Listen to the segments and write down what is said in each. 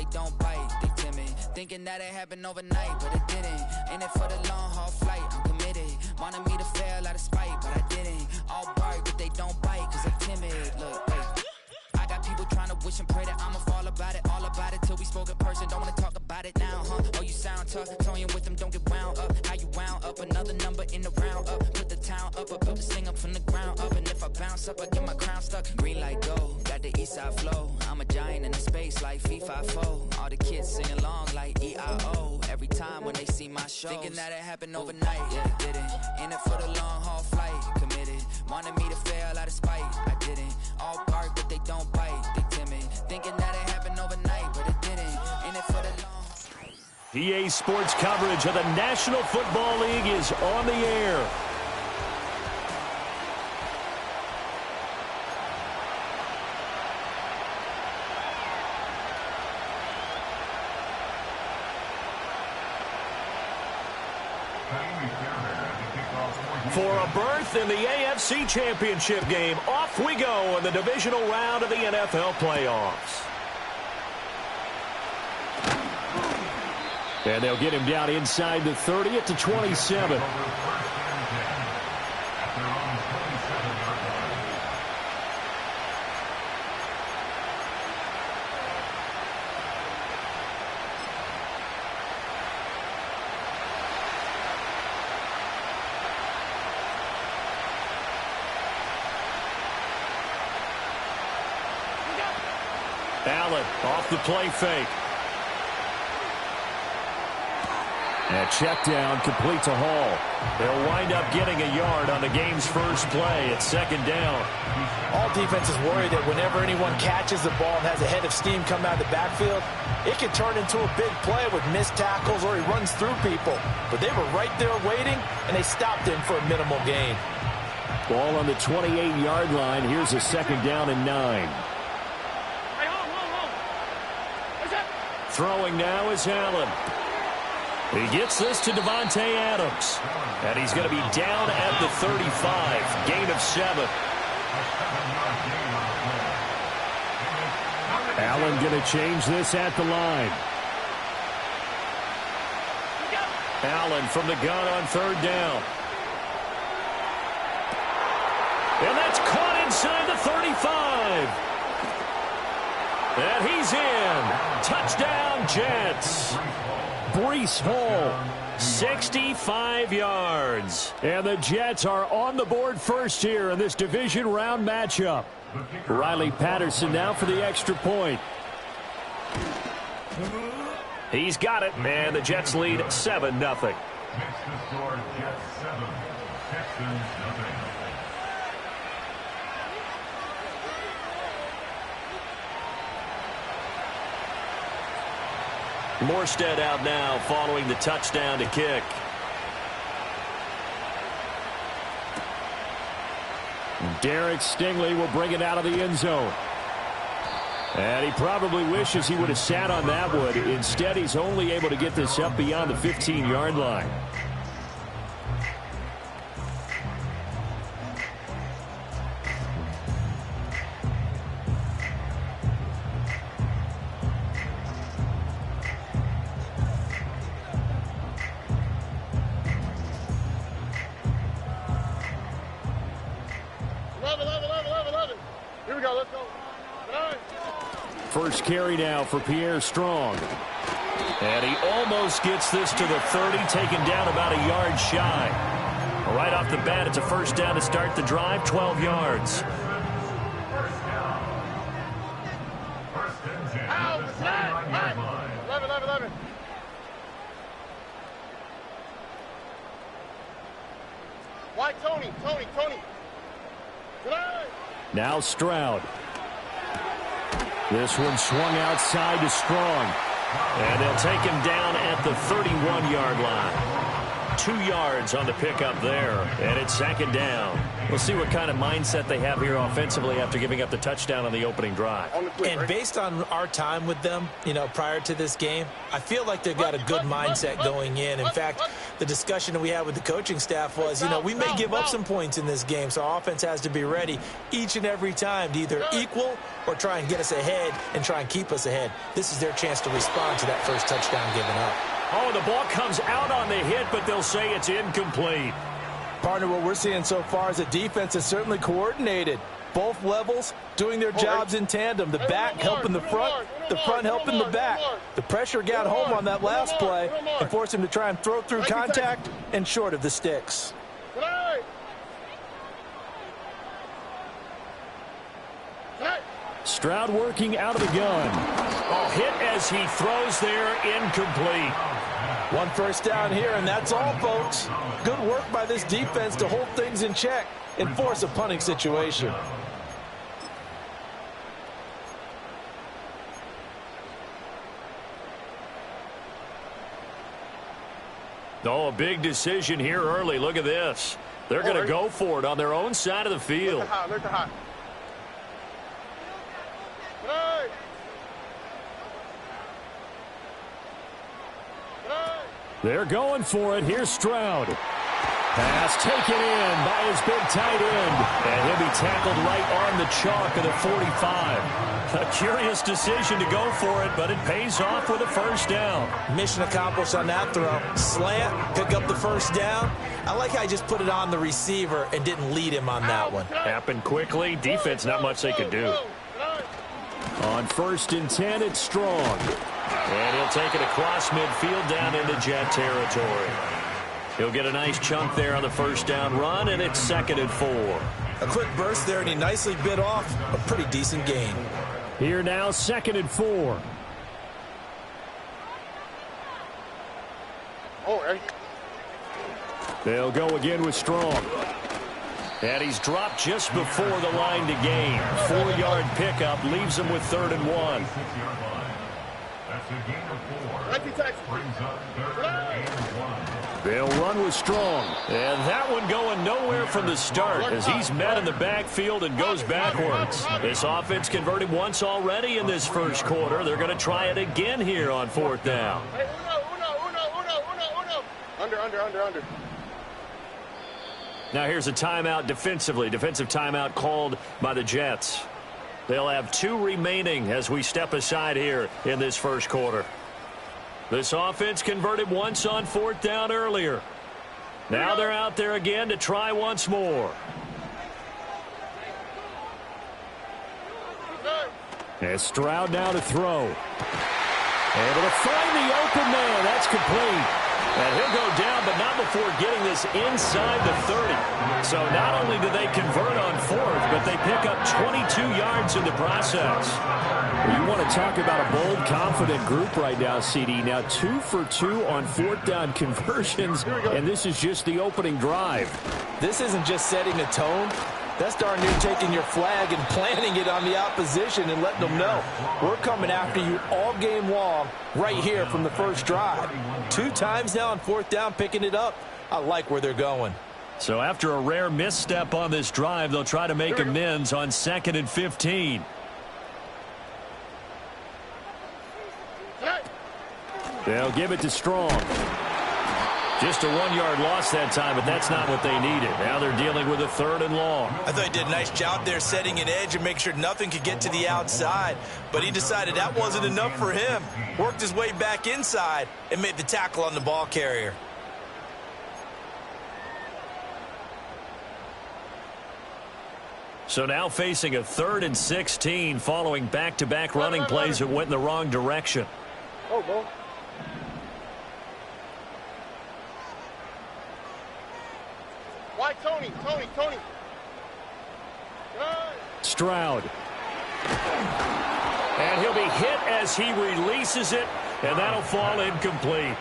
they don't bite, they timid. Thinking that it happened overnight, but it didn't. In it for the long haul flight, I'm committed. Wanted me to fail out of spite, but I didn't. All bark, but they don't bite, cause I'm timid. Look, hey. I got people trying to wish and pray that I'ma fall about it, all about it, till we spoke in person. Don't wanna talk about it now, huh? Oh, you sound tough, toying with them, don't get wound up. How you wound up, another number in the round up. Put the town up, I built this thing up from the ground up. And if I bounce up, I get my crown stuck. Green light go, got the east side flow. I'm a giant in the space like FIFA4. All the kids sing along like E-I-O. Every time when they see my show, thinking that it happened overnight, yeah, it didn't. In it for the long haul flight, committed. Wanted me to fail out of spite, I didn't. All bark, but they don't bite, they timid. Thinking that it happened overnight, but it didn't. In it for the long. EA Sports coverage of the National Football League is on the air. For a berth in the AFC Championship game, off we go in the divisional round of the NFL playoffs. And they'll get him down inside the 30 at the 27. Allen off the play fake. And check down, complete to Hall. They'll wind up getting a yard on the game's first play at second down. All defenses worry that whenever anyone catches the ball and has a head of steam come out of the backfield, it can turn into a big play with missed tackles or he runs through people. But they were right there waiting, and they stopped him for a minimal gain. Ball on the 28-yard line. Here's a second down and 9. Throwing now is Allen. He gets this to Davante Adams. And he's going to be down at the 35. Gain of 7. Allen going to change this at the line. Allen from the gun on third down. And that's caught inside the 35. And he's in. Touchdown, Jets. Breece Hall, 65 yards. And the Jets are on the board first here in this division round matchup. Riley Patterson now for the extra point. He's got it, and the Jets lead 7-0. Makes the score Jets 7, Texans nothing. Morstead out now following the touchdown to kick. Derek Stingley will bring it out of the end zone. And he probably wishes he would have sat on that one. Instead, he's only able to get this up beyond the 15-yard line. First carry now for Pierre Strong. And he almost gets this to the 30, taken down about a yard shy. Right off the bat, it's a first down to start the drive, 12 yards. Why, Tony? Now Stroud. This one swung outside to Strong. And they'll take him down at the 31-yard line. 2 yards on the pickup there, and it's second down. We'll see what kind of mindset they have here offensively after giving up the touchdown on the opening drive. And based on our time with them, prior to this game, I feel like they've got a good mindset going in. In fact, the discussion that we had with the coaching staff was, we may give up some points in this game, so our offense has to be ready each and every time to either equal or try and get us ahead and try and keep us ahead. This is their chance to respond to that first touchdown given up. Oh, the ball comes out on the hit, but they'll say it's incomplete. Partner, what we're seeing so far is the defense is certainly coordinated. Both levels doing their jobs in tandem. The back helping the front helping the back. The pressure got home on that last play and forced him to try and throw through contact and short of the sticks. Stroud working out of the gun. Oh, hit as he throws there, incomplete. 1 first down here, and that's all, folks. Good work by this defense to hold things in check and force a punting situation. Oh, a big decision here early. Look at this. They're going to go for it on their own side of the field. They're going for it. Here's Stroud. Pass taken in by his big tight end. And he'll be tackled right on the chalk of the 45. A curious decision to go for it, but it pays off with a first down. Mission accomplished on that throw. Slant, pick up the first down. I like how I just put it on the receiver and didn't lead him on that one. Happened quickly. Defense, not much they could do. On 1st and 10, it's Strong. And he'll take it across midfield down into Jet territory. He'll get a nice chunk there on the first down run, and it's 2nd and 4. A quick burst there, and he nicely bit off a pretty decent gain. Here now, 2nd and 4. They'll go again with Strong. And he's dropped just before the line to gain. 4-yard pickup leaves him with 3rd and 1. That's a gain of 4. Brings up 3rd and 1. They'll run with Strong. And that one going nowhere from the start as he's met in the backfield and goes backwards. This offense converted once already in this first quarter. They're going to try it again here on 4th down. Under. Now here's a timeout defensively. Defensive timeout called by the Jets. They'll have 2 remaining as we step aside here in this first quarter. This offense converted once on 4th down earlier. Now they're out there again to try once more. And Stroud now to throw. Able to find the open man. That's complete. And he'll go down, but not before getting this inside the 30. So not only do they convert on 4th, but they pick up 22 yards in the process. Well, you want to talk about a bold, confident group right now, CD. Now 2 for 2 on 4th down conversions, and this is just the opening drive. This isn't just setting a tone. That's darn near taking your flag and planting it on the opposition and letting them know we're coming after you all game long right here from the first drive. 2 times now on 4th down, picking it up. I like where they're going. So after a rare misstep on this drive, they'll try to make amends on 2nd and 15. They'll give it to Strong. Just a 1-yard loss that time, but that's not what they needed. Now they're dealing with a 3rd and long. I thought he did a nice job there setting an edge and make sure nothing could get to the outside. But he decided that wasn't enough for him. Worked his way back inside and made the tackle on the ball carrier. So now facing a 3rd and 16 following back-to-back running plays that went in the wrong direction. Oh, ball. Why, Tony? Stroud. And he'll be hit as he releases it, and that'll fall incomplete.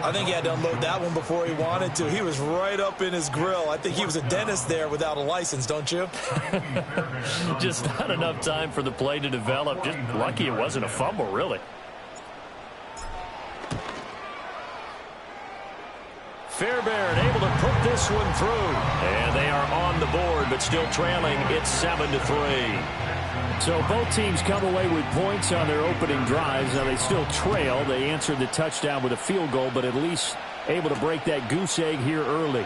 I think he had to unload that one before he wanted to. He was right up in his grill. I think he was a dentist there without a license, don't you? Just not enough time for the play to develop. Just lucky it wasn't a fumble, really. Fairbairn able to put this one through. And they are on the board, but still trailing. It's 7-3. So both teams come away with points on their opening drives. Now they still trail. They answered the touchdown with a field goal, but at least able to break that goose egg here early.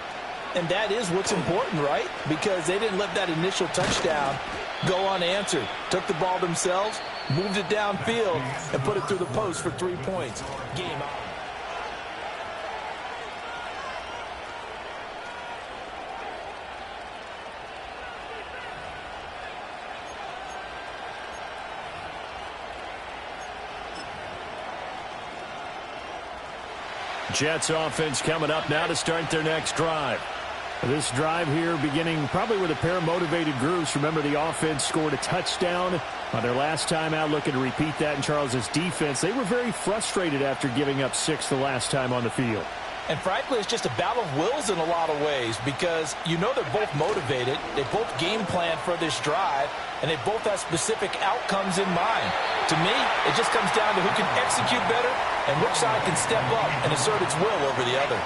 And that is what's important, right? Because they didn't let that initial touchdown go unanswered. Took the ball themselves, moved it downfield, and put it through the post for 3 points. Game on. Jets offense coming up now to start their next drive. This drive here beginning probably with a pair of motivated groups. Remember, the offense scored a touchdown on their last time out, looking to repeat that in Charles's defense. They were very frustrated after giving up 6 the last time on the field. And frankly, it's just a battle of wills in a lot of ways because you know they're both motivated. They both game plan for this drive, and they both have specific outcomes in mind. To me, it just comes down to who can execute better and which side can step up and assert its will over the other.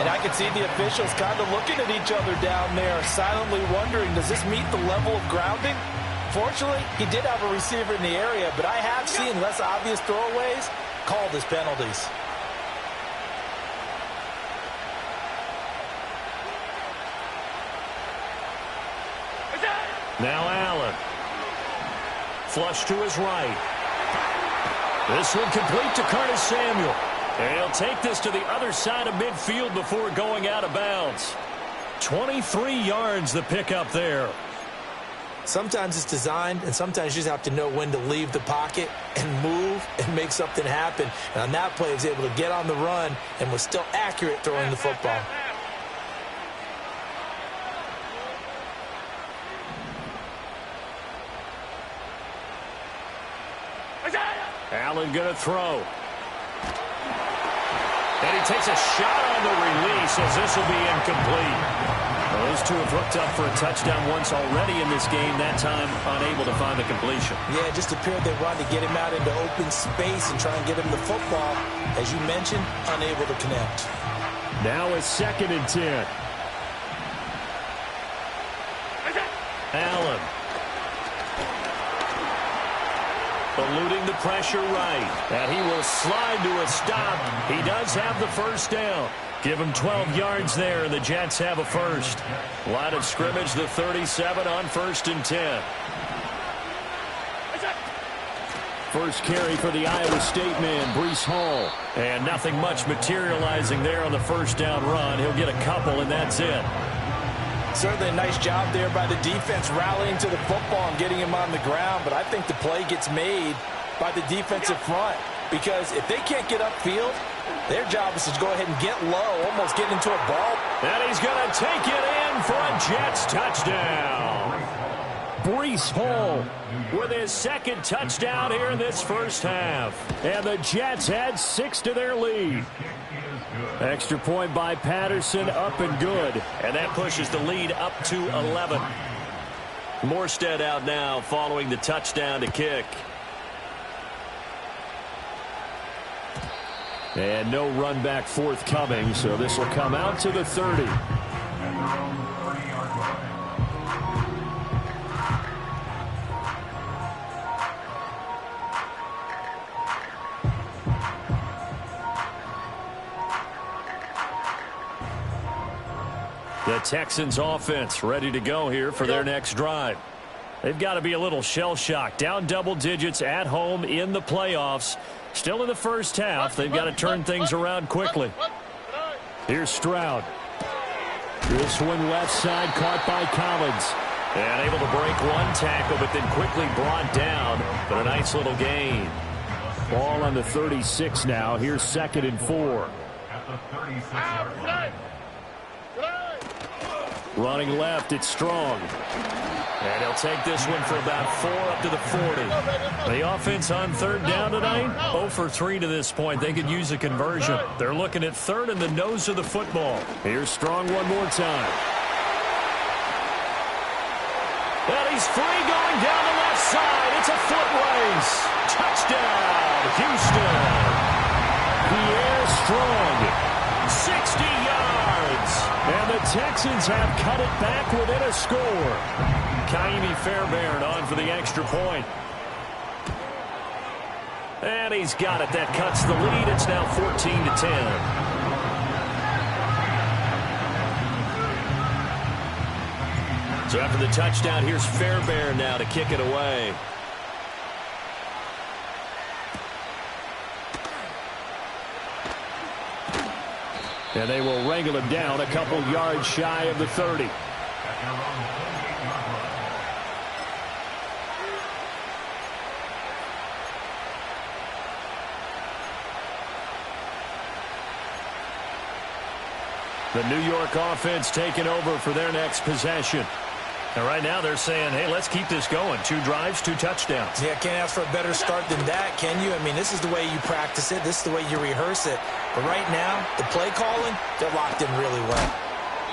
And I can see the officials kind of looking at each other down there, silently wondering, does this meet the level of grounding? Fortunately, he did have a receiver in the area, but I have seen less obvious throwaways called as penalties. Now Allen. Flush to his right. This one complete to Curtis Samuel. And he'll take this to the other side of midfield before going out of bounds. 23 yards the pickup there. Sometimes it's designed, and sometimes you just have to know when to leave the pocket and move and make something happen. And on that play, he was able to get on the run and was still accurate throwing the football. Allen going to throw. And he takes a shot on the release as this will be incomplete. Well, those two have hooked up for a touchdown once already in this game, that time unable to find the completion. Yeah, it just appeared they wanted to get him out into open space and try and get him the football. As you mentioned, unable to connect. Now it's 2nd and 10. Allen. Eluding the pressure right. And he will slide to a stop. He does have the first down. Give him 12 yards there, and the Jets have a first. Line of scrimmage, the 37 on 1st and 10. First carry for the Iowa State man, Breece Hall. And nothing much materializing there on the first down run. He'll get a couple, and that's it. Certainly a nice job there by the defense rallying to the football and getting him on the ground, but I think the play gets made by the defensive front because if they can't get upfield, their job is to go ahead and get low, almost get into a ball. And he's going to take it in for a Jets touchdown. Breece Hall with his 2nd touchdown here in this first half. And the Jets add 6 to their lead. Extra point by Patterson, up and good. And that pushes the lead up to 11. Morstead out now following the touchdown to kick. And no run back forthcoming, so this will come out to the 30. The Texans offense ready to go here for their next drive. They've got to be a little shell-shocked. Down double digits at home in the playoffs. Still in the first half. They've got to turn things around quickly. Here's Stroud. This one left side caught by Collins. And able to break one tackle, but then quickly brought down. But a nice little gain. Ball on the 36 now. Here's 2nd and 4. At the 36-yard line. Running left, it's Strong. And he'll take this one for about 4 up to the 40. The offense on 3rd down tonight, 0 for 3 to this point. They could use a conversion. They're looking at 3rd and the nose of the football. Here's Strong one more time. And he's free going down the left side. It's a foot race. Touchdown, Houston. Pierre Strong, 60 yards. And the Texans have cut it back within a score. Kaimi Fairbairn on for the extra point. And he's got it. That cuts the lead. It's now 14-10. So after the touchdown, here's Fairbairn now to kick it away. And they will wrangle him down a couple yards shy of the 30. The New York offense taking over for their next possession. And right now they're saying, hey, let's keep this going. 2 drives, 2 touchdowns. Yeah, can't ask for a better start than that, can you? I mean, this is the way you practice it. This is the way you rehearse it. But right now, the play calling, they're locked in really well.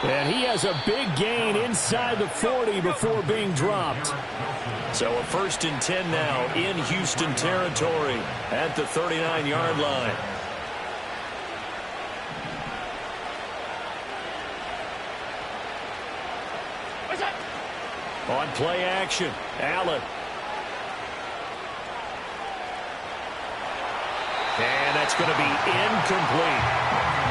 And he has a big gain inside the 40 before being dropped. So a 1st and 10 now in Houston territory at the 39-yard line. On play action, Allen. And that's going to be incomplete.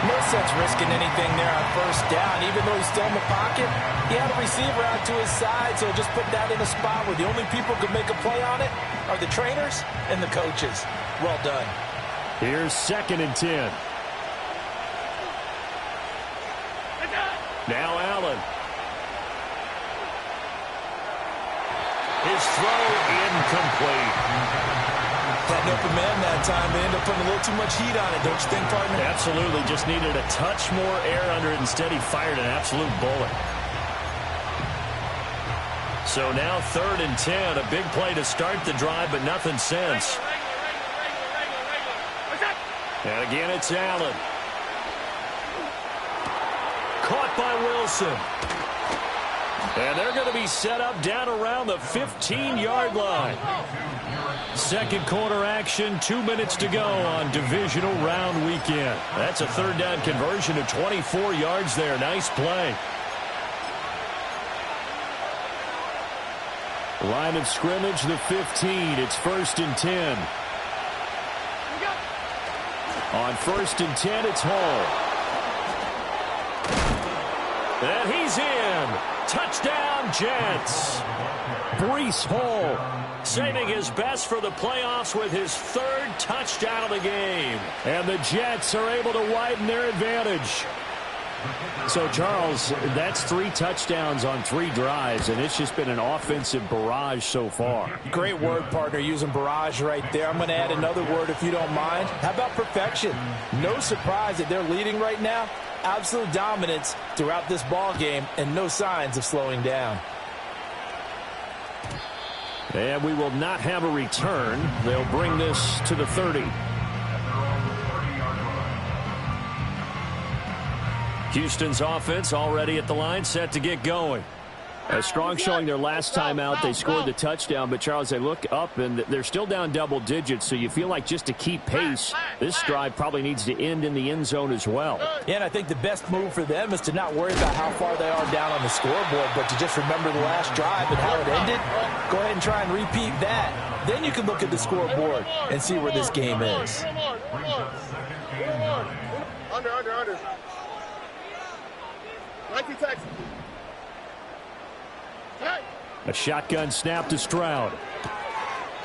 No sense risking anything there on 1st down. Even though he's still in the pocket, he had a receiver out to his side, so just put that in a spot where the only people who can make a play on it are the trainers and the coaches. Well done. Here's 2nd and 10. Now Allen. His throw incomplete. Had an open man that time. They end up putting a little too much heat on it, don't you think, partner? Absolutely. Just needed a touch more air under it. Instead, he fired an absolute bullet. So now 3rd and 10. A big play to start the drive, but nothing since. And again, it's Allen. Caught by Wilson. And they're going to be set up down around the 15-yard line. 2nd quarter action, 2 minutes to go on divisional round weekend. That's a 3rd down conversion of 24 yards there. Nice play. Line of scrimmage, the 15. It's 1st and 10. On 1st and 10, it's Hall. And he's in. Touchdown, Jets. Breece Hall saving his best for the playoffs with his 3rd touchdown of the game. And the Jets are able to widen their advantage. So, Charles, that's 3 touchdowns on 3 drives, and it's just been an offensive barrage so far. Great word, partner, using barrage right there. I'm going to add another word if you don't mind. How about perfection? No surprise that they're leading right now. Absolute dominance throughout this ball game and no signs of slowing down. And we will not have a return. They'll bring this to the 30. Houston's offense already at the line, set to get going. A strong showing their last time out. They scored the touchdown, but, Charles, they look up, and they're still down double digits, so you feel like just to keep pace, this drive probably needs to end in the end zone as well. Yeah, and I think the best move for them is to not worry about how far they are down on the scoreboard, but to just remember the last drive and how it ended. Go ahead and try and repeat that. Then you can look at the scoreboard and see where this game is. Under. 90 Texans. A shotgun snap to Stroud.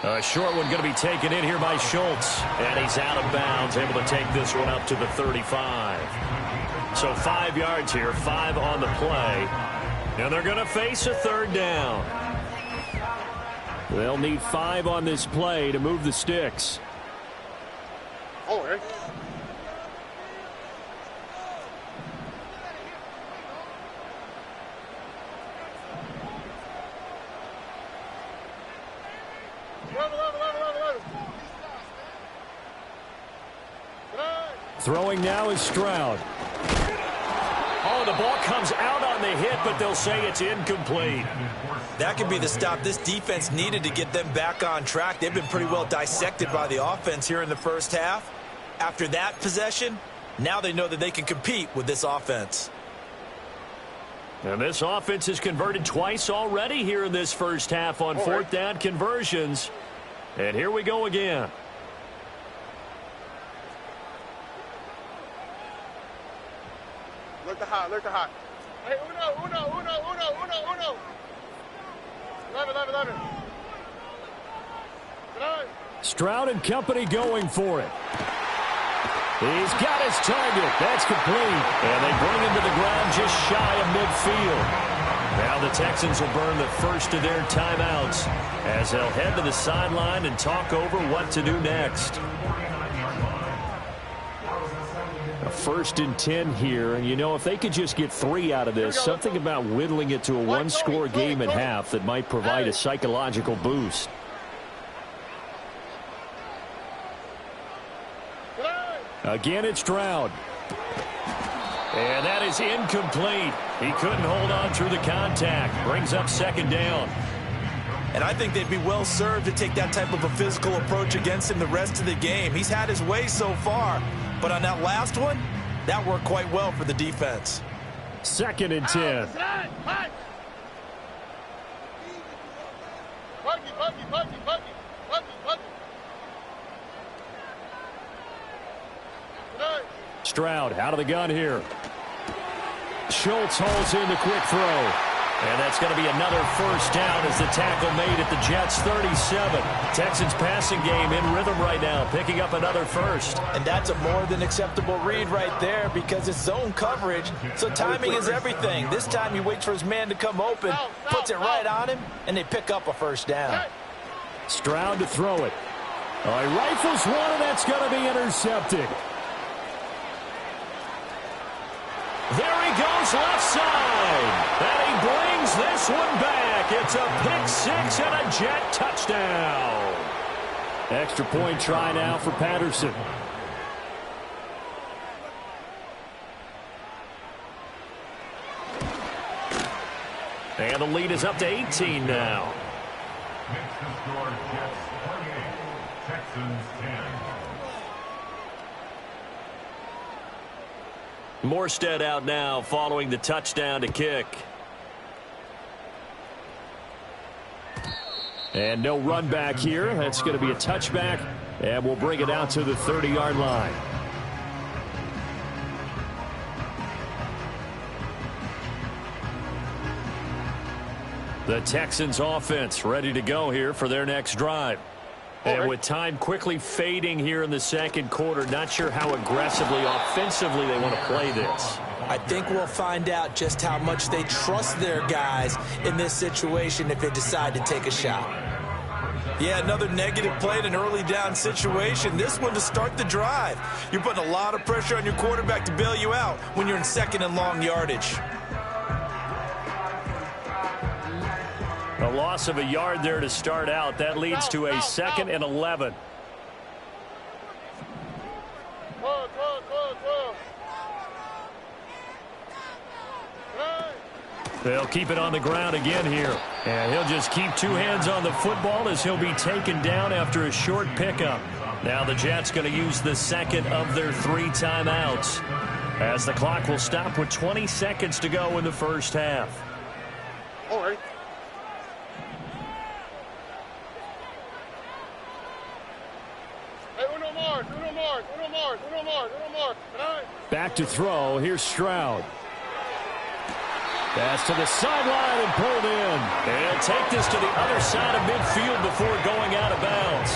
A short one going to be taken in here by Schultz. And he's out of bounds, able to take this one up to the 35. So 5 yards here, 5 on the play. And they're going to face a 3rd down. They'll need 5 on this play to move the sticks. Oh, right. Throwing now is Stroud. Oh, the ball comes out on the hit, but they'll say it's incomplete. That could be the stop this defense needed to get them back on track. They've been pretty well dissected by the offense here in the 1st half. After that possession, now they know that they can compete with this offense. And this offense has converted twice already here in this first half on fourth down conversions. And here we go again. Look to high, look to high. Hey, uno. 11. Stroud and company going for it. He's got his target. That's complete. And they bring him to the ground just shy of midfield. Now the Texans will burn the first of their timeouts as they'll head to the sideline and talk over what to do next. A 1st and 10 here, and you know, if they could just get 3 out of this, something about whittling it to a one-score game at half that might provide a psychological boost. Again, it's Stroud. And that is incomplete. He couldn't hold on through the contact. Brings up 2nd down. And I think they'd be well served to take that type of a physical approach against him the rest of the game. He's had his way so far, but on that last one, that worked quite well for the defense. 2nd and 10. Stroud out of the gun here. Schultz holds in the quick throw. And that's going to be another 1st down as the tackle made at the Jets' 37. Texans passing game in rhythm right now, picking up another 1st. And that's a more than acceptable read right there because it's zone coverage, so timing is everything. This time he waits for his man to come open, puts it right on him, and they pick up a 1st down. Stroud to throw it. He rifles one, and that's going to be intercepted. There he goes left side. And he brings this one back. It's a pick 6 and a Jet touchdown. Extra point try now for Patterson. And the lead is up to 18 now. Makes the score Jets 28, Texans 10. Morstead out now following the touchdown to kick. And no run back here. That's going to be a touchback, and we'll bring it out to the 30-yard line. The Texans offense ready to go here for their next drive. And with time quickly fading here in the 2nd quarter, not sure how aggressively, offensively they want to play this. I think we'll find out just how much they trust their guys in this situation if they decide to take a shot. Yeah, another negative play in an early down situation. This one to start the drive. You're putting a lot of pressure on your quarterback to bail you out when you're in 2nd and long yardage. A loss of a yard there to start out. That leads to a 2nd and 11. They'll keep it on the ground again here. And he'll just keep 2 hands on the football as he'll be taken down after a short pickup. Now the Jets going to use the 2nd of their 3 timeouts as the clock will stop with 20 seconds to go in the first half. All right. Back to throw. Here's Stroud. Pass to the sideline and pulled in. And take this to the other side of midfield before going out of bounds.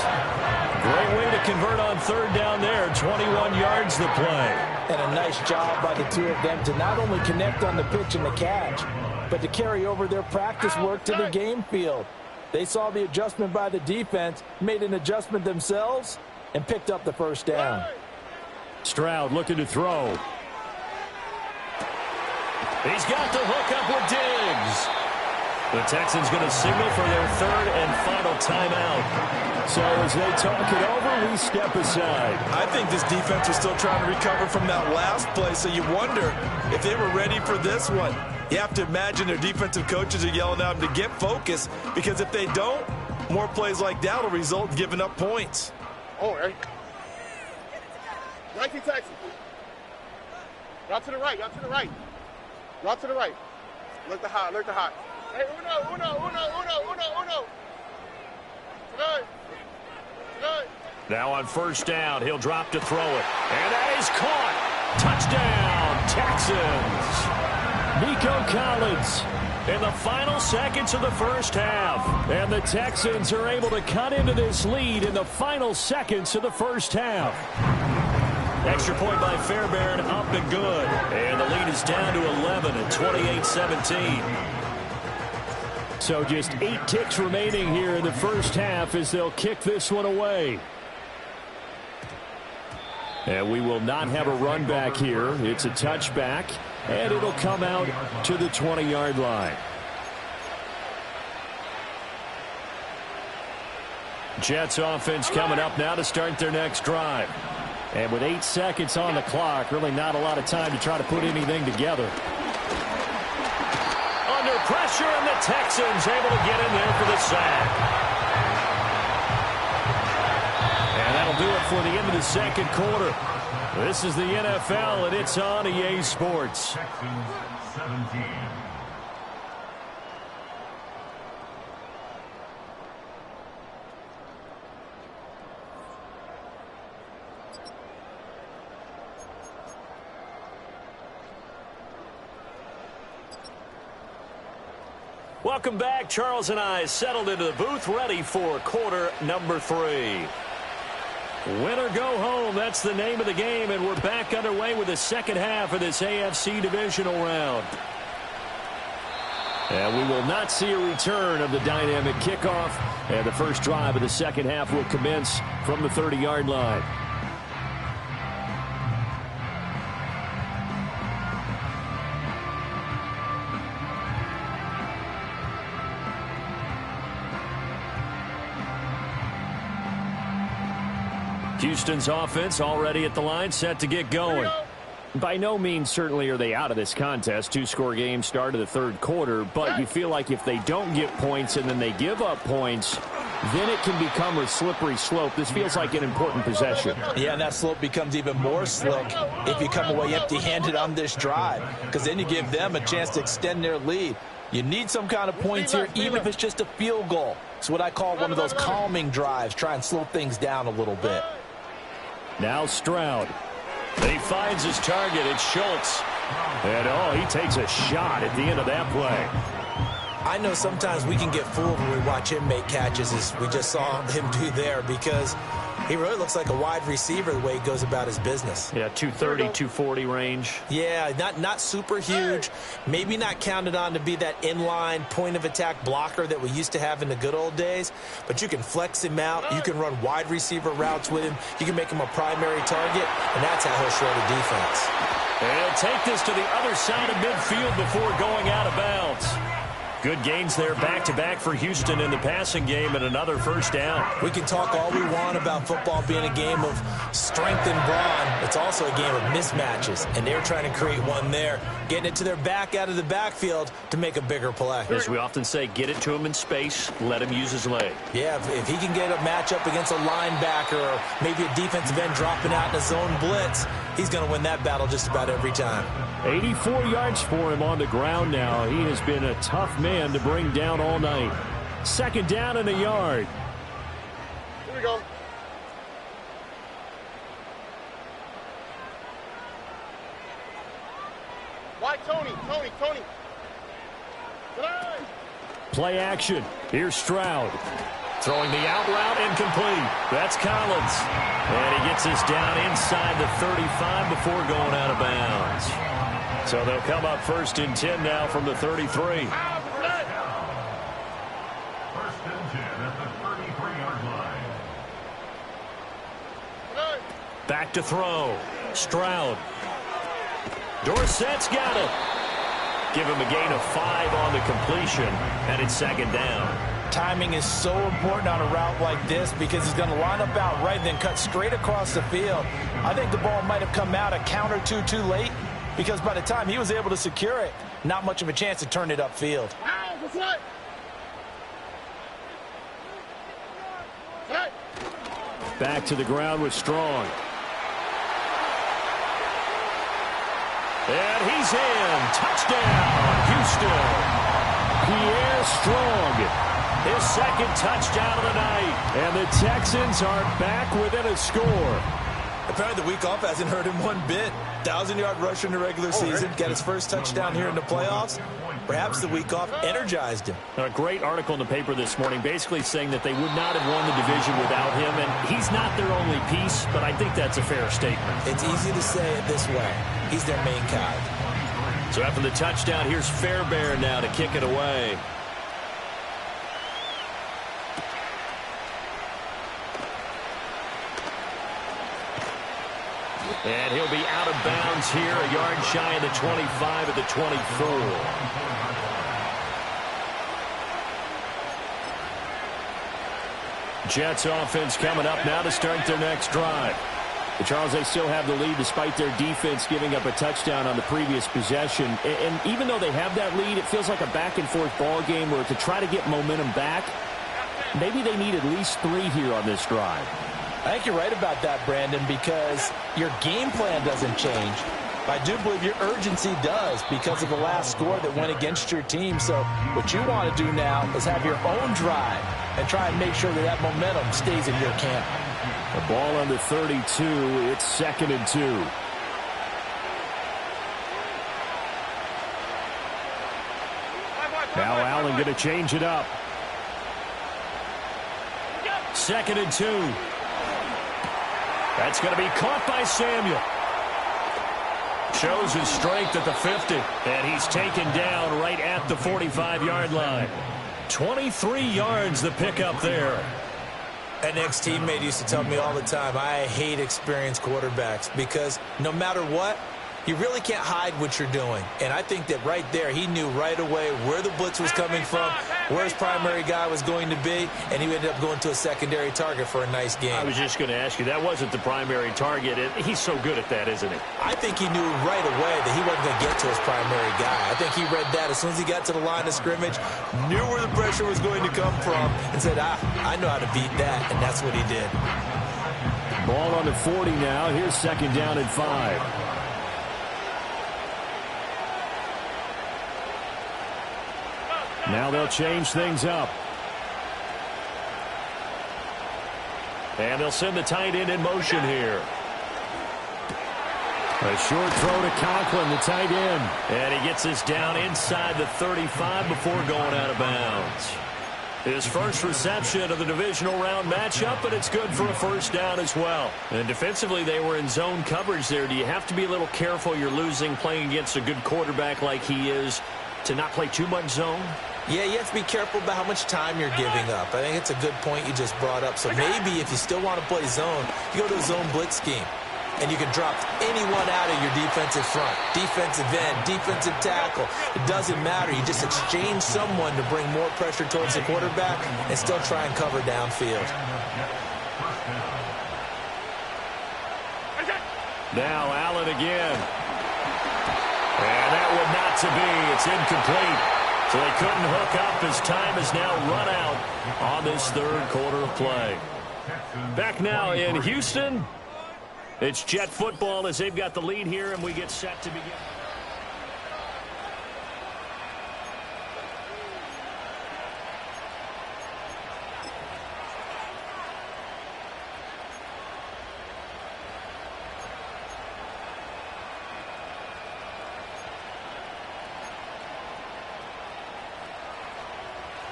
Great way to convert on 3rd down there. 21 yards the play. And a nice job by the 2 of them to not only connect on the pitch and the catch, but to carry over their practice work to the game field. They saw the adjustment by the defense, made an adjustment themselves, and picked up the 1st down. Stroud looking to throw. He's got the hook up with Diggs. The Texans going to signal for their 3rd and final timeout. So as they talk it over, we step aside. I think this defense was still trying to recover from that last play, so you wonder if they were ready for this one. You have to imagine their defensive coaches are yelling at them to get focused, because if they don't, more plays like that will result in giving up points. All right. 19 Texans. Route to the right, route to the right. Route to the right. Look the hot, look the hot. Hey, uno. Tonight. Now on first down, he'll drop to throw it. And that is caught. Touchdown, Texans. Nico Collins in the final seconds of the first half. And the Texans are able to cut into this lead in the final seconds of the first half. Extra point by Fairbairn, up and good. And the lead is down to 11 at 28-17. So just 8 ticks remaining here in the first half as they'll kick this one away. And we will not have a run back here. It's a touchback, and it'll come out to the 20-yard line. Jets offense coming up now to start their next drive. And with 8 seconds on the clock, really not a lot of time to try to put anything together. Under pressure, and the Texans able to get in there for the sack. And that'll do it for the end of the second quarter. This is the NFL, and it's on EA Sports. Texans 17. Welcome back. Charles and I settled into the booth, ready for quarter number 3. Win or go home, that's the name of the game, and we're back underway with the second half of this AFC Divisional round. And we will not see a return of the dynamic kickoff, and the first drive of the second half will commence from the 30-yard line. Houston's offense already at the line, set to get going. By no means certainly are they out of this contest. 2-score game start of the third quarter, but you feel like if they don't get points and then they give up points, then it can become a slippery slope. This feels like an important possession. Yeah, and that slope becomes even more slick if you come away empty-handed on this drive, because then you give them a chance to extend their lead. You need some kind of points here, even if it's just a field goal. It's what I call one of those calming drives. Try and slow things down a little bit. Now Stroud. He finds his target. It's Schultz. And, he takes a shot at the end of that play. I know sometimes we can get fooled when we watch him make catches, as we just saw him do there, because he really looks like a wide receiver the way he goes about his business. Yeah, 230, 240 range. Yeah, not super huge. Maybe not counted on to be that inline point-of-attack blocker that we used to have in the good old days. But you can flex him out. You can run wide receiver routes with him. You can make him a primary target, and that's how he'll shred a defense. And he'll take this to the other side of midfield before going out of bounds. Good gains there back-to-back for Houston in the passing game, and another first down. We can talk all we want about football being a game of strength and brawn. It's also a game of mismatches, and they're trying to create one there, getting it to their back out of the backfield to make a bigger play. As we often say, get it to him in space, let him use his leg. Yeah, if he can get a matchup against a linebacker or maybe a defensive end dropping out in a zone blitz, he's going to win that battle just about every time. 84 yards for him on the ground now. He has been a tough man to bring down all night. Second down and a yard. Here we go. Why Tony? Play action. Here's Stroud. Throwing the out route, incomplete. That's Collins. And he gets this down inside the 35 before going out of bounds. So they'll come up 1st and 10 now from the 33. First and 10 at the 33-yard line. Back to throw. Stroud. Dorsett's got it. Give him a gain of 5 on the completion, and it's second down. Timing is so important on a route like this because he's going to line up out right and then cut straight across the field. I think the ball might have come out a count or two too late, because by the time he was able to secure it, not much of a chance to turn it upfield. Back to the ground with Strong. And he's in. Touchdown, Houston. Pierre Strong, his second touchdown of the night. And the Texans are back within a score. Apparently the week off hasn't hurt him one bit. 1,000-yard rusher in the regular season. Got his first touchdown here in the playoffs. Perhaps the week off energized him. A great article in the paper this morning basically saying that they would not have won the division without him. And he's not their only piece, but I think that's a fair statement. It's easy to say it this way. He's their main guy. So after the touchdown, here's Fairbairn now to kick it away. And he'll be out of bounds here, a yard shy of the 25 at the 24. Jets offense coming up now to start their next drive. But Charles, they still have the lead despite their defense giving up a touchdown on the previous possession. And even though they have that lead, it feels like a back-and-forth ball game where to try to get momentum back, maybe they need at least 3 here on this drive. I think you're right about that, Brandon, because your game plan doesn't change. I do believe your urgency does because of the last score that went against your team. So what you want to do now is have your own drive and try and make sure that that momentum stays in your camp. The ball on the 32. It's 2nd and 2. Now Allen going to change it up. 2nd and 2. That's going to be caught by Samuel. Shows his strength at the 50. And he's taken down right at the 45-yard line. 23 yards the pickup there. An ex-teammate used to tell me all the time, I hate experienced quarterbacks because no matter what, you really can't hide what you're doing. And I think that right there, he knew right away where the blitz was coming from, where his primary guy was going to be, and he ended up going to a secondary target for a nice game. I was just going to ask you, that wasn't the primary target. He's so good at that, isn't he? I think he knew right away that he wasn't going to get to his primary guy. I think he read that as soon as he got to the line of scrimmage, knew where the pressure was going to come from, and said, I know how to beat that, and that's what he did. Ball on the 40 now. Here's 2nd down and 5. Now they'll change things up. And they'll send the tight end in motion here. A short throw to Conklin, the tight end. And he gets this down inside the 35 before going out of bounds. His first reception of the divisional round matchup, but it's good for a first down as well. And defensively, they were in zone coverage there. Do you have to be a little careful? You're losing playing against a good quarterback like he is to not play too much zone? Yeah, you have to be careful about how much time you're giving up. I think it's a good point you just brought up. So maybe if you still want to play zone, you go to a zone blitz scheme. And you can drop anyone out of your defensive front, defensive end, defensive tackle. It doesn't matter. You just exchange someone to bring more pressure towards the quarterback and still try and cover downfield. Now Allen again. And that one not to be. It's incomplete. So they couldn't hook up as time is now run out on this third quarter of play. Back now in Houston. It's Jet football as they've got the lead here, and we get set to begin.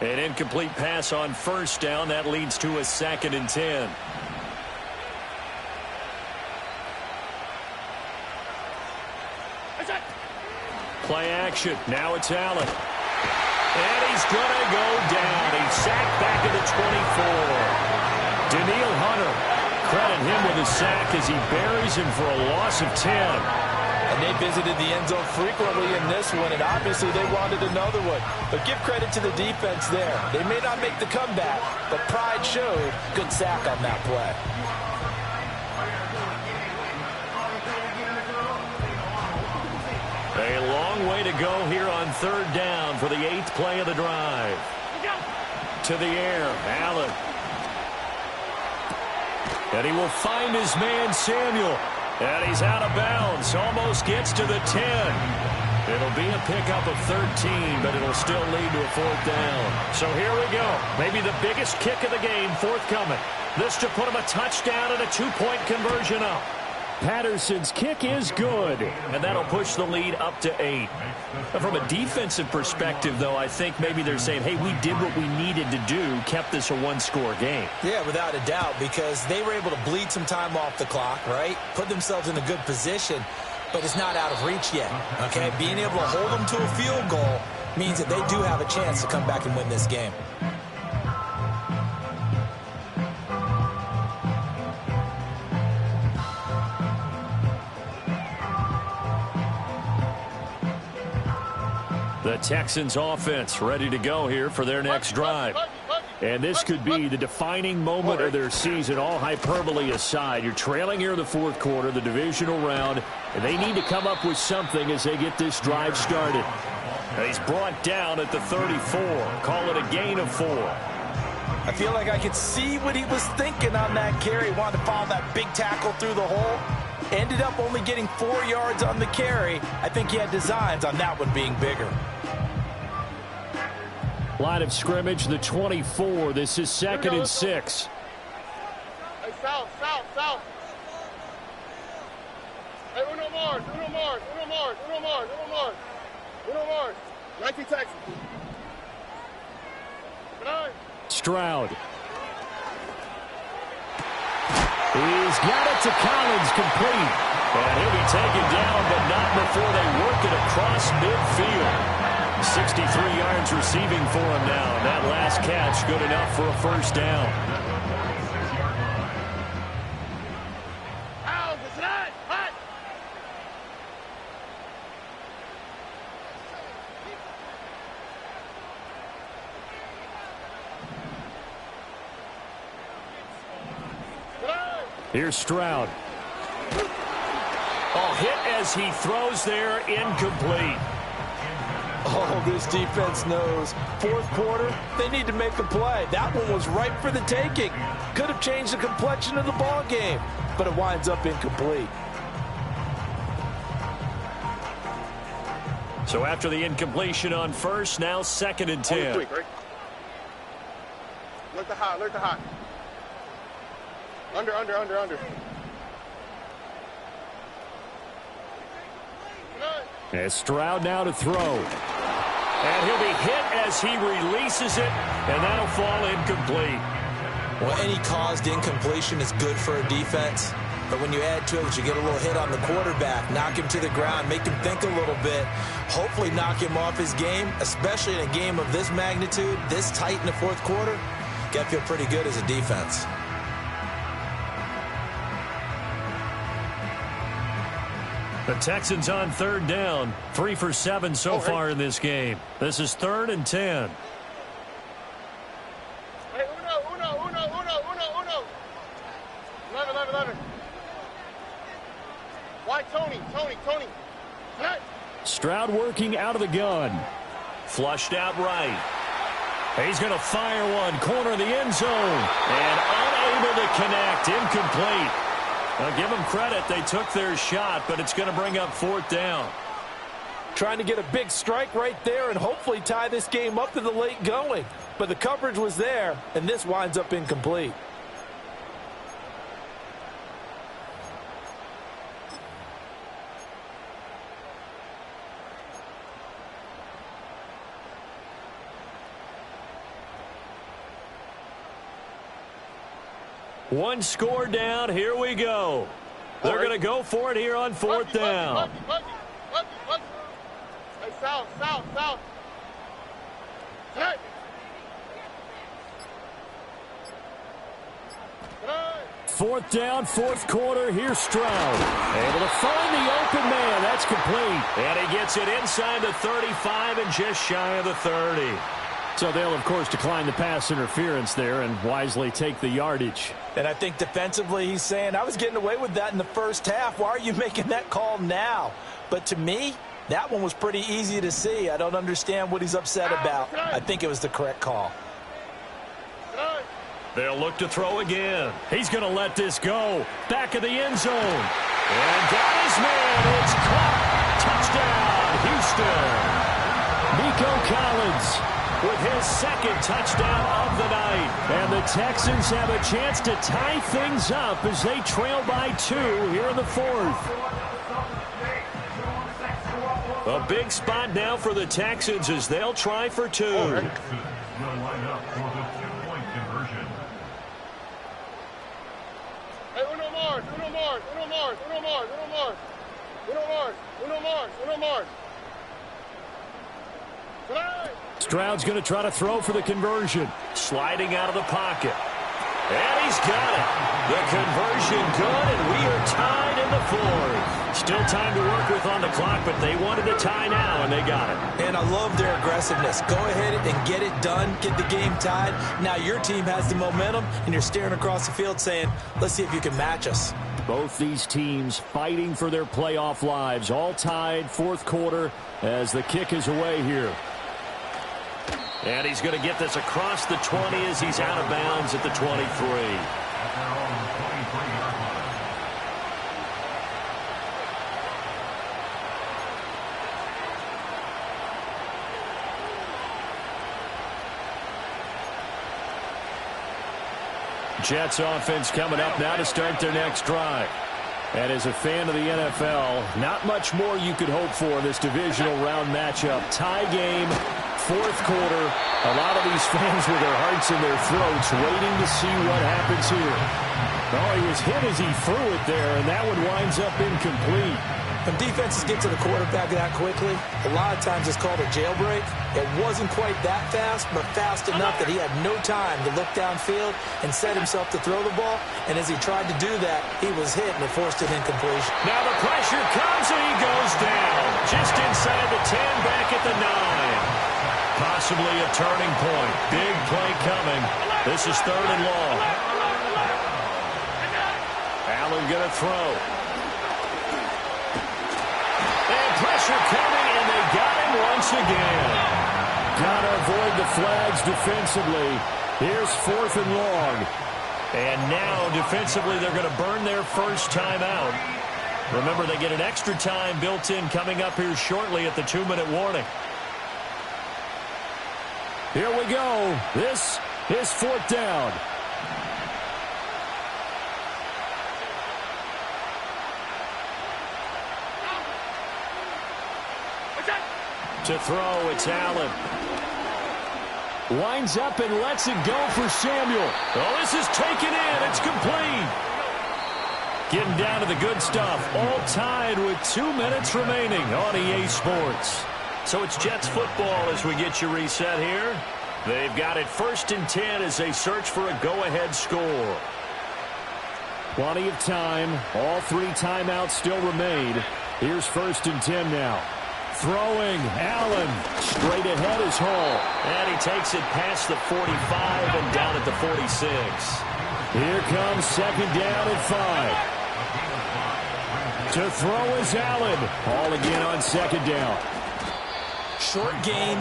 An incomplete pass on first down. That leads to a 2nd and 10. Play action. Now it's Allen. And he's going to go down. He's sacked back at the 24. Daniil Hunter. Credit him with a sack as he buries him for a loss of 10. And they visited the end zone frequently in this one, and obviously they wanted another one. But give credit to the defense there. They may not make the comeback, but pride showed. Good sack on that play. A long way to go here on 3rd down for the 8th play of the drive. To the air, Allen. And he will find his man, Samuel. And he's out of bounds. Almost gets to the 10. It'll be a pickup of 13, but it'll still lead to a 4th down. So here we go. Maybe the biggest kick of the game forthcoming. This to put him a touchdown and a 2-point conversion up. Patterson's kick is good, and that'll push the lead up to 8. From a defensive perspective, though, I think maybe they're saying, hey, we did what we needed to do, kept this a 1-score game. Yeah, without a doubt, because they were able to bleed some time off the clock, right? Put themselves in a good position, but it's not out of reach yet, okay? Being able to hold them to a field goal means that they do have a chance to come back and win this game. The Texans offense ready to go here for their next drive. And this could be the defining moment of their season, all hyperbole aside. You're trailing here in the 4th quarter, the divisional round, and they need to come up with something as they get this drive started. And he's brought down at the 34. Call it a gain of 4. I feel like I could see what he was thinking on that carry. Wanted to follow that big tackle through the hole. Ended up only getting 4 yards on the carry. I think he had designs on that one being bigger. Line of scrimmage, the 24. This is 2nd and 6. Hey, south. Hey, uno more. 19 Texas. Stroud. He's got it to Collins, complete. And he'll be taken down, but not before they work it across midfield. 63 yards receiving for him now. And that last catch good enough for a 1st down. Here's Stroud. Oh, hit as he throws there, incomplete. Oh, this defense knows. 4th quarter, they need to make a play. That one was ripe for the taking. Could have changed the complexion of the ball game, but it winds up incomplete. So after the incompletion on 1st, now 2nd and 10. Quick, right? Look the high. Under. As Stroud now to throw. And he'll be hit as he releases it, and that'll fall incomplete. Well, any caused incompletion is good for a defense. But when you add to it that you get a little hit on the quarterback, knock him to the ground, make him think a little bit, hopefully knock him off his game, especially in a game of this magnitude, this tight in the 4th quarter, got to feel pretty good as a defense. The Texans on 3rd down. 3 for 7 so far in this game. This is 3rd and 10. Hey, uno. 11. Why Tony? Tonight. Stroud working out of the gun. Flushed out right. He's going to fire one. Corner of the end zone. And unable to connect. Incomplete. Now give them credit. They took their shot, but it's going to bring up 4th down. Trying to get a big strike right there and hopefully tie this game up to the late going. But the coverage was there, and this winds up incomplete. One score down. Here we go. They're going to go for it here on 4th down. Hey, south. Hey. 4th down, 4th quarter. Here's Stroud. Able to find the open man. That's complete. And he gets it inside the 35 and just shy of the 30. So they'll, of course, decline the pass interference there and wisely take the yardage. And I think defensively he's saying, I was getting away with that in the 1st half. Why are you making that call now? But to me, that one was pretty easy to see. I don't understand what he's upset about. I think it was the correct call. They'll look to throw again. He's going to let this go. Back of the end zone. And got his man. It's caught. Touchdown, Houston. Nico Collins with his second touchdown of the night. And the Texans have a chance to tie things up as they trail by 2 here in the 4th. A big spot now for the Texans as they'll try for 2. Will line up for the 2-point conversion. Hey, uno más. Stroud's going to try to throw for the conversion. Sliding out of the pocket. And he's got it. The conversion good, and we are tied in the 4th. Still time to work with on the clock, but they wanted a tie now, and they got it. And I love their aggressiveness. Go ahead and get it done. Get the game tied. Now your team has the momentum, and you're staring across the field saying, let's see if you can match us. Both these teams fighting for their playoff lives. All tied, 4th quarter, as the kick is away here. And he's going to get this across the 20 as he's out of bounds at the 23. Jets offense coming up now to start their next drive. And as a fan of the NFL, not much more you could hope for in this divisional round matchup. Tie game, 4th quarter. A lot of these fans with their hearts in their throats waiting to see what happens here. Oh, he was hit as he threw it there, and that one winds up incomplete. When defenses get to the quarterback that quickly, a lot of times it's called a jailbreak. It wasn't quite that fast, but fast enough that he had no time to look downfield and set himself to throw the ball. And as he tried to do that, he was hit, and it forced an incompletion. Now the pressure comes, and he goes down. Just inside the 10, back at the 9. Possibly a turning point. Big play coming. This is 3rd and long. Allen going to throw. And pressure coming, and they got him once again. Got to avoid the flags defensively. Here's 4th and long. And now, defensively, they're going to burn their first timeout. Remember, they get an extra time built in coming up here shortly at the 2-minute warning. Here we go. This is 4th down. To throw, it's Allen. Winds up and lets it go for Samuel. Oh, this is taken in. It's complete. Getting down to the good stuff. All tied with 2 minutes remaining on EA Sports. So it's Jets football as we get you reset here. They've got it 1st and 10 as they search for a go-ahead score. Plenty of time. All 3 timeouts still remain. Here's 1st and 10 now. Throwing, Allen, straight ahead is Hall. And he takes it past the 45 and down at the 46. Here comes 2nd down and 5. To throw is Allen. Hall again on 2nd down. Short game,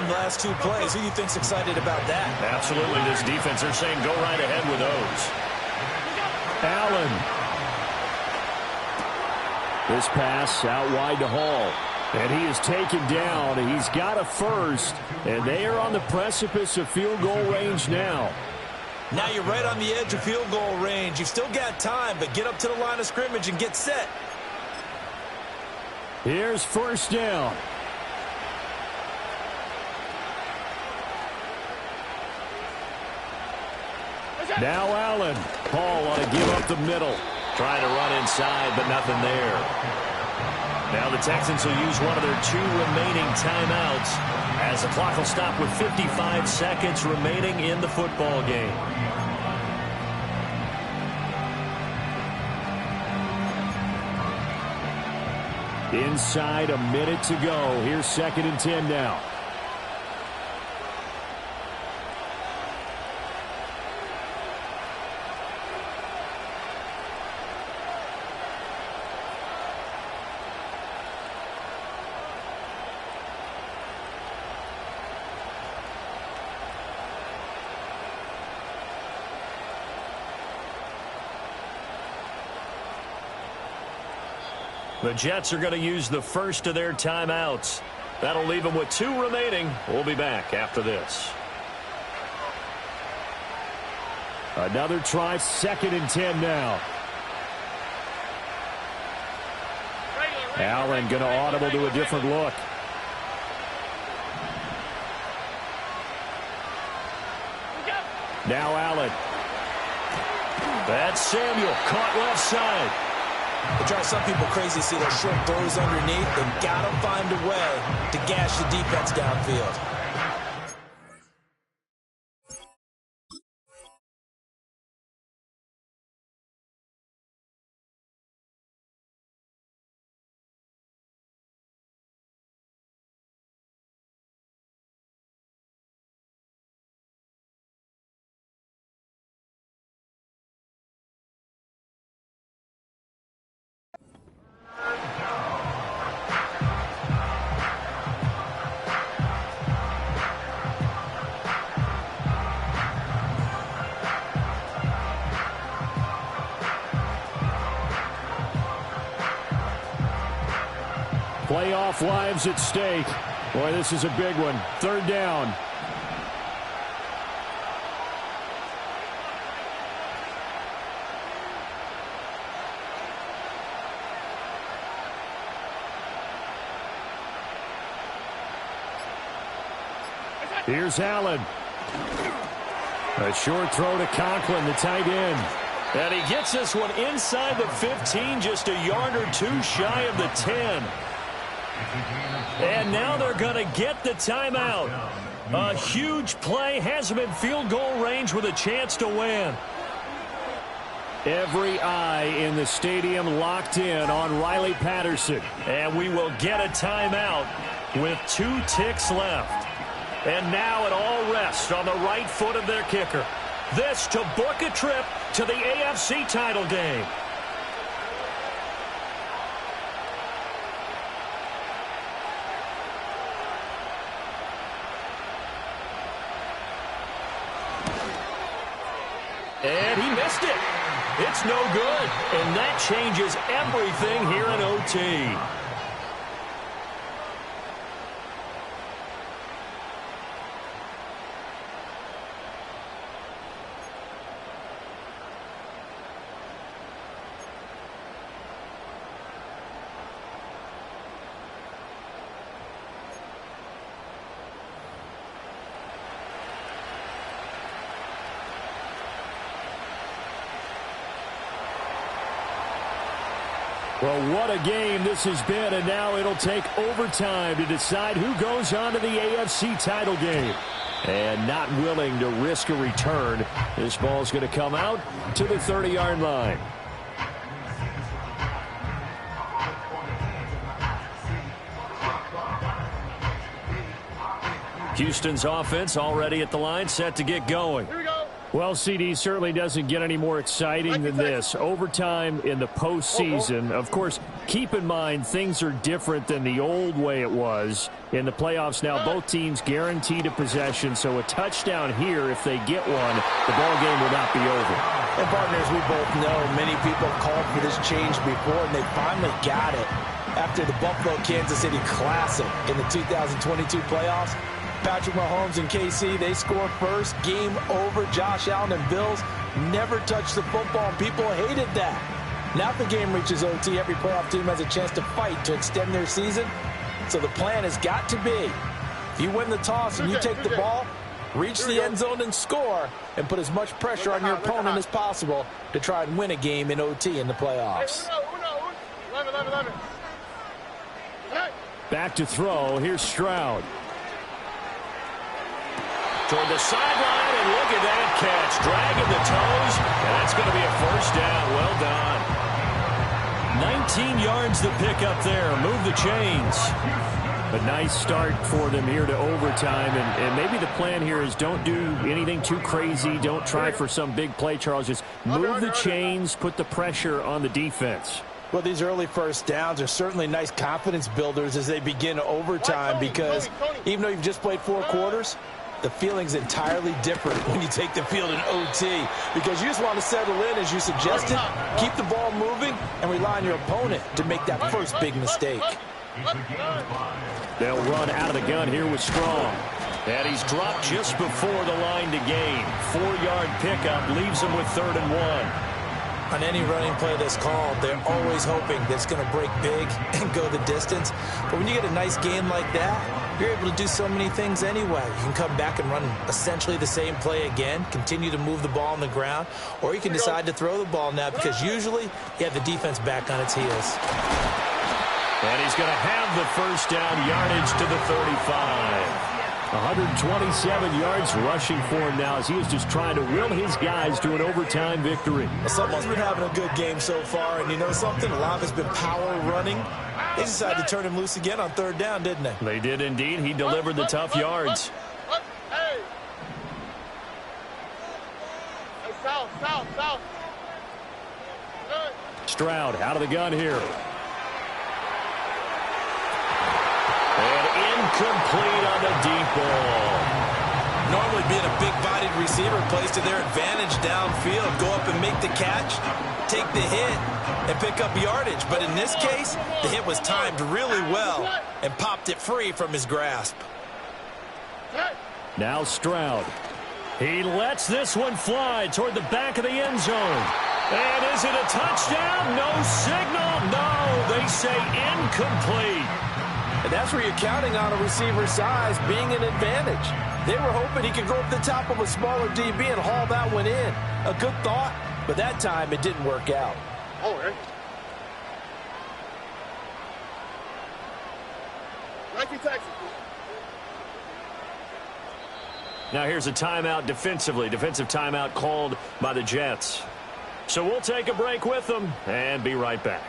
last 2 plays. Who do you think's excited about that? Absolutely, this defense, they're saying go right ahead with those. Allen. This pass out wide to Hall. And he is taken down. He's got a first. And they are on the precipice of field goal range now. Now you're right on the edge of field goal range. You've still got time, but get up to the line of scrimmage and get set. Here's 1st down. Now Allen. Paul want to give up the middle. Trying to run inside, but nothing there. Now the Texans will use one of their 2 remaining timeouts as the clock will stop with 55 seconds remaining in the football game. Inside a minute to go. Here's 2nd and 10 now. The Jets are going to use the first of their timeouts. That'll leave them with 2 remaining. We'll be back after this. Another try, 2nd and 10 now. Allen going to audible to a different look. Now Allen. That's Samuel, caught left side. They drive some people crazy to see those short throws underneath. They've got to find a way to gash the defense downfield. Playoff lives at stake. Boy, this is a big one. 3rd down. Here's Allen. A short throw to Conklin, the tight end. And he gets this one inside the 15, just a yard or 2 shy of the 10. And now they're going to get the timeout. A huge play, has them in field goal range with a chance to win. Every eye in the stadium locked in on Riley Patterson. And we will get a timeout with 2 ticks left. And now it all rests on the right foot of their kicker. This to book a trip to the AFC title game. And he missed it. It's no good. And that changes everything here in OT. Well, what a game this has been, and now it'll take overtime to decide who goes on to the AFC title game. And not willing to risk a return, this ball's going to come out to the 30-yard line. Houston's offense already at the line, set to get going. Here we go. Well, CD certainly doesn't get any more exciting than this. Overtime in the postseason. Of course, keep in mind things are different than the old way it was. In the playoffs now, both teams guaranteed a possession, so a touchdown here, if they get one, the ball game will not be over. And partners, we both know many people have called for this change before, and they finally got it after the Buffalo-Kansas City Classic in the 2022 playoffs. Patrick Mahomes and KC, they score first. Game over. Josh Allen and Bills never touched the football, and people hated that. Now if the game reaches OT, every playoff team has a chance to fight to extend their season. So the plan has got to be, if you win the toss and you take the ball, reach the end zone and score, and put as much pressure on your opponent as possible to try and win a game in OT in the playoffs. Back to throw. Here's Stroud. Toward the sideline, and look at that catch. Dragging the toes, and that's going to be a first down. Well done. 19 yards to pick up there. Move the chains. A nice start for them here to overtime, and maybe the plan here is don't do anything too crazy. Don't try for some big play, Charles. Just move the chains, put the pressure on the defense. Well, these early first downs are certainly nice confidence builders as they begin overtime, because even though you've just played 4 quarters, the feeling's entirely different when you take the field in OT because you just want to settle in, as you suggested, keep the ball moving, and rely on your opponent to make that first big mistake. They'll run out of the gun here with Strong. And he's dropped just before the line to gain. 4-yard pickup leaves him with 3rd and 1. On any running play that's called, they're always hoping that it's going to break big and go the distance. But when you get a nice game like that, you're able to do so many things anyway. You can come back and run essentially the same play again, continue to move the ball on the ground, or you can decide to throw the ball now because usually you have the defense back on its heels. And he's going to have the first down, yardage to the 35. 127 yards rushing for him now as he is just trying to will his guys to an overtime victory. Well, someone's been having a good game so far, and you know something? A lot of it's been power running. They decided to turn him loose again on 3rd down, didn't they? They did indeed. He delivered the tough yards. Hey, south. Stroud out of the gun here. And incomplete on the deep ball. Normally being a big-bodied receiver plays to their advantage downfield. Go up and make the catch, take the hit, and pick up yardage. But in this case, the hit was timed really well and popped it free from his grasp. Now Stroud. He lets this one fly toward the back of the end zone. And is it a touchdown? No signal. No, they say incomplete. And that's where you're counting on a receiver's size being an advantage. They were hoping he could go up the top of a smaller DB and haul that one in. A good thought, but that time it didn't work out. Oh, right. 19 Texas. Now here's a timeout defensively. Defensive timeout called by the Jets. So we'll take a break with them and be right back.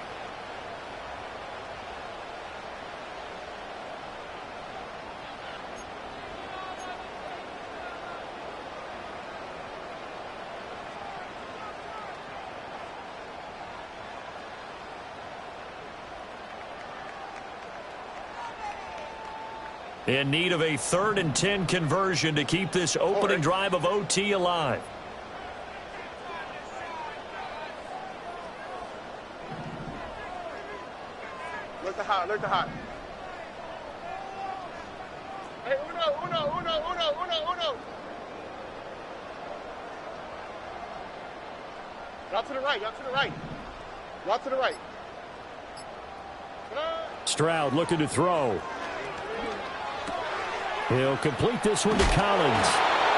In need of a 3rd and 10 conversion to keep this opening drive of OT alive. Look the hot. Hey, uno. Drop to the right. Stroud looking to throw. He'll complete this one to Collins.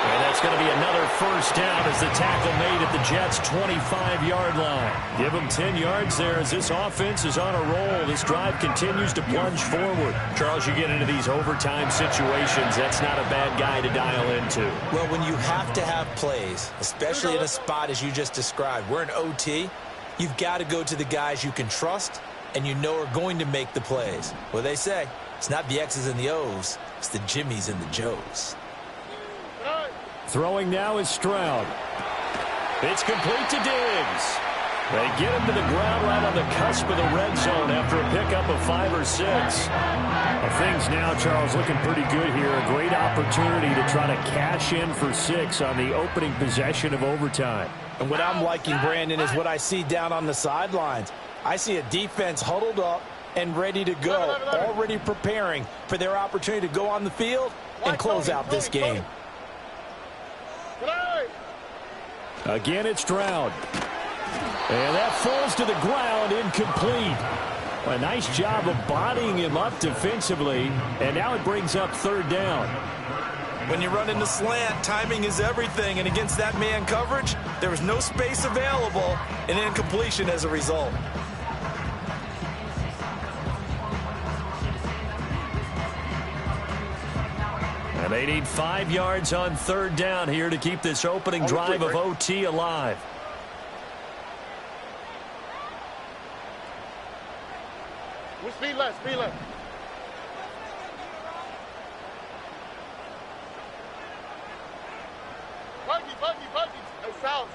And that's going to be another first down as the tackle made at the Jets' 25-yard line. Give them 10 yards there as this offense is on a roll. This drive continues to plunge forward. Charles, you get into these overtime situations, that's not a bad guy to dial into. Well, when you have to have plays, especially in a spot as you just described, we're in OT, you've got to go to the guys you can trust and you know are going to make the plays. Well, they say it's not the X's and the O's, it's the Jimmies and the Joes. Throwing now is Stroud. It's complete to Diggs. They get him to the ground right on the cusp of the red zone after a pickup of 5 or 6. Well, things now, Charles, looking pretty good here. A great opportunity to try to cash in for 6 on the opening possession of overtime. And what I'm liking, Brandon, is what I see down on the sidelines. I see a defense huddled up and ready to go, already preparing for their opportunity to go on the field and close out this game. Again, it's Stroud. And that falls to the ground, incomplete. A nice job of bodying him up defensively, and now it brings up 3rd down. When you run in the slant, timing is everything, and against that man coverage, there was no space available, and incompletion as a result. And they need 5 yards on 3rd down here to keep this opening drive of OT alive. Speed left. Buggy. Hey, south.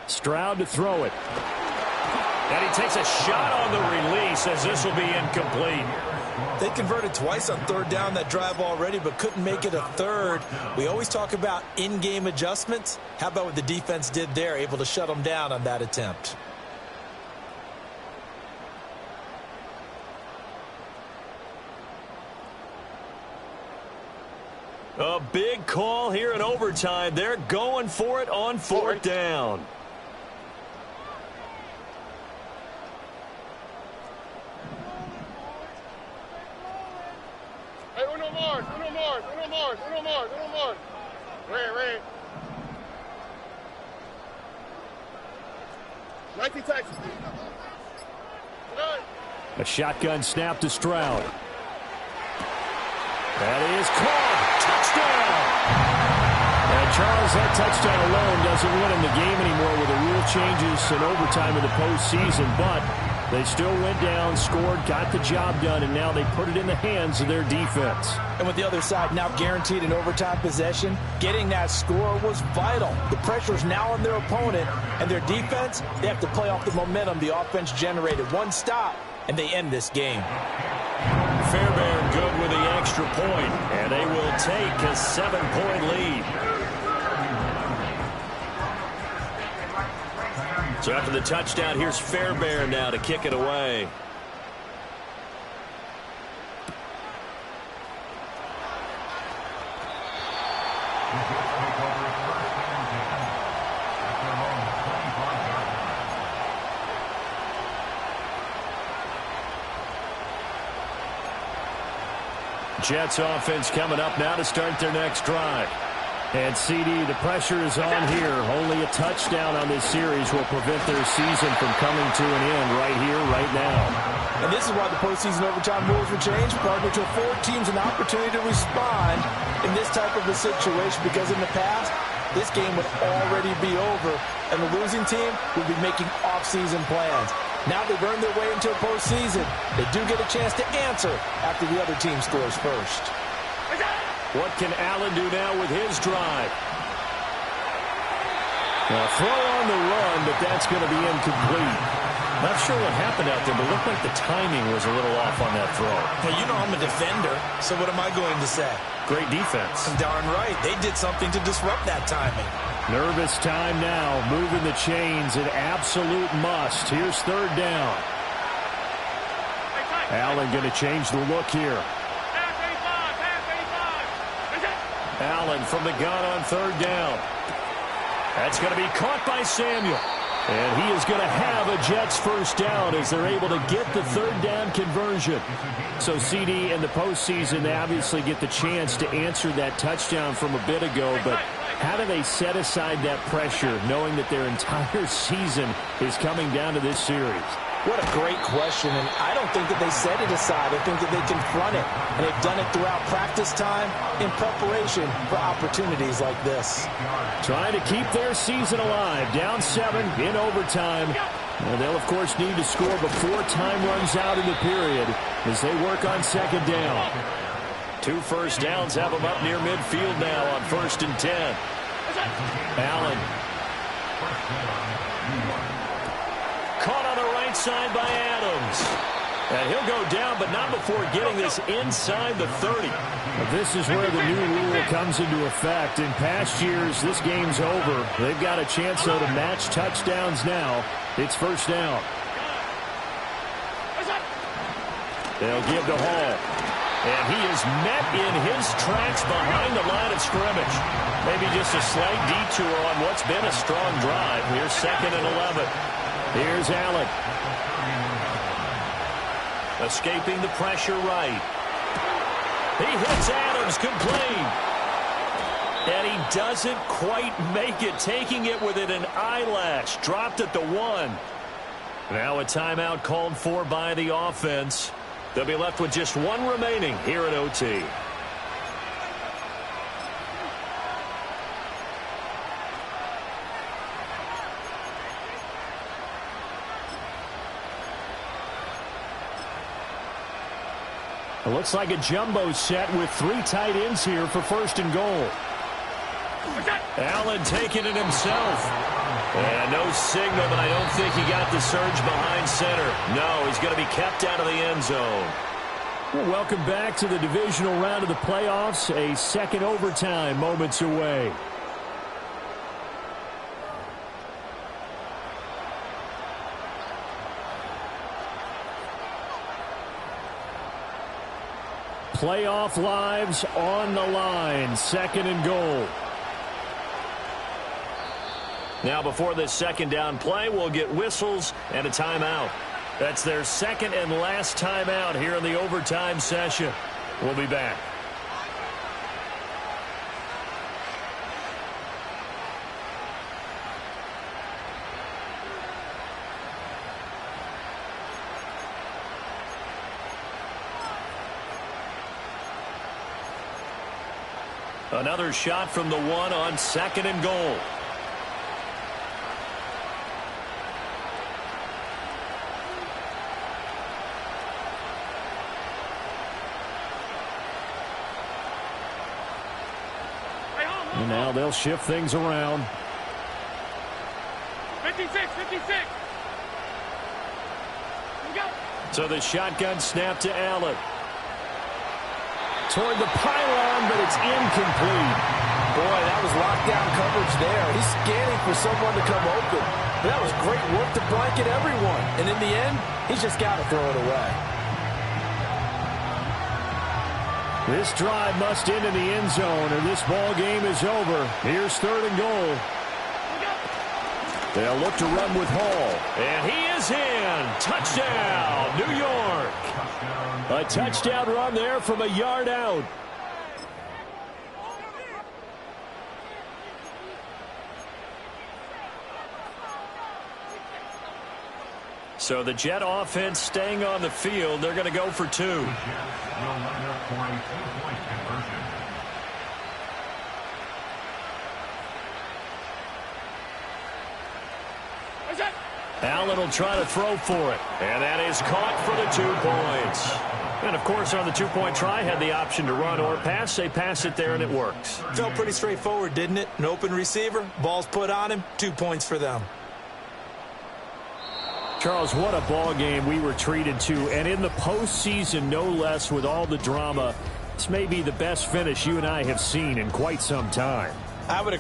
Stroud to throw it. And he takes a shot on the release as this will be incomplete. They converted twice on third down that drive already, but couldn't make it a third. We always talk about in-game adjustments. How about what the defense did there, able to shut them down on that attempt? A big call here in overtime. They're going for it on fourth down. Hey, uno more. Red. 19 Texas. A shotgun snap to Stroud. That is caught. Touchdown! And Charles, that touchdown alone doesn't win them the game anymore with the rule changes and overtime in the postseason, but they still went down, scored, got the job done, and now they put it in the hands of their defense. And with the other side now guaranteed an overtime possession, getting that score was vital. The pressure is now on their opponent, and their defense, they have to play off the momentum the offense generated. One stop, and they end this game. Fairbairn good with the extra point, and they will take a 7-point lead. So after the touchdown, here's Fairbairn now to kick it away. Jets offense coming up now to start their next drive. And CD, the pressure is on here. Only a touchdown on this series will prevent their season from coming to an end right here, right now. And this is why the postseason overtime rules were changed, partly to afford teams an opportunity to respond in this type of a situation, because in the past, this game would already be over, and the losing team would be making off-season plans. Now they've earned their way into a postseason. They do get a chance to answer after the other team scores first. What can Allen do now with his drive? Now, throw on the run, but that's going to be incomplete. Not sure what happened out there, but it looked like the timing was a little off on that throw. Hey, you know I'm a defender, so what am I going to say? Great defense. Darn right. They did something to disrupt that timing. Nervous time now, moving the chains, an absolute must. Here's third down. Allen going to change the look here. Allen from the gun on third down. That's going to be caught by Samuel. And he is going to have a Jets first down as they're able to get the third down conversion. So CD in the postseason, they obviously get the chance to answer that touchdown from a bit ago, but how do they set aside that pressure knowing that their entire season is coming down to this series? What a great question, and I don't think that they set it aside. I think that they confront it, and they've done it throughout practice time in preparation for opportunities like this. Trying to keep their season alive, down 7 in overtime. And they'll, of course, need to score before time runs out in the period as they work on second down. 2 first downs have them up near midfield now on 1st and 10. Allen. Caught on the right side by Adams. And he'll go down, but not before getting this inside the 30. This is where the new rule comes into effect. In past years, this game's over. They've got a chance, though, to match touchdowns now. It's first down. They'll give to Hall. And he is met in his tracks behind the line of scrimmage. Maybe just a slight detour on what's been a strong drive. Here's 2nd and 11. Here's Allen. Escaping the pressure right. He hits Adams complete. And he doesn't quite make it, taking it within an eyelash. Dropped at the 1. Now a timeout called for by the offense. They'll be left with just 1 remaining here at OT. It looks like a jumbo set with 3 tight ends here for 1st and goal. Allen taking it himself. And no signal, but I don't think he got the surge behind center. No, he's going to be kept out of the end zone. Well, welcome back to the divisional round of the playoffs. A second overtime moments away. Playoff lives on the line. Second and goal. Now before this second down play, we'll get whistles and a timeout. That's their second and last timeout here in the overtime session. We'll be back. Another shot from the one on second and goal. And now they'll shift things around. 56, 56. So the shotgun snap to Allen. Toward the pylon, but it's incomplete. Boy, that was lockdown coverage there. He's scanning for someone to come open. That was great work to blanket everyone. And in the end, he's just got to throw it away. This drive must end in the end zone, or this ball game is over. Here's third and goal. They'll look to run with Hall. And he is in. Touchdown, New York. A touchdown run there from a yard out. So the Jet offense staying on the field. They're going to go for two. Allen will try to throw for it. And that is caught for the 2 points. And, of course, on the two-point try, had the option to run or pass. They pass it there, and it works. Felt pretty straightforward, didn't it? An open receiver, ball's put on him, 2 points for them. Charles, what a ball game we were treated to. And in the postseason, no less, with all the drama, this may be the best finish you and I have seen in quite some time. I would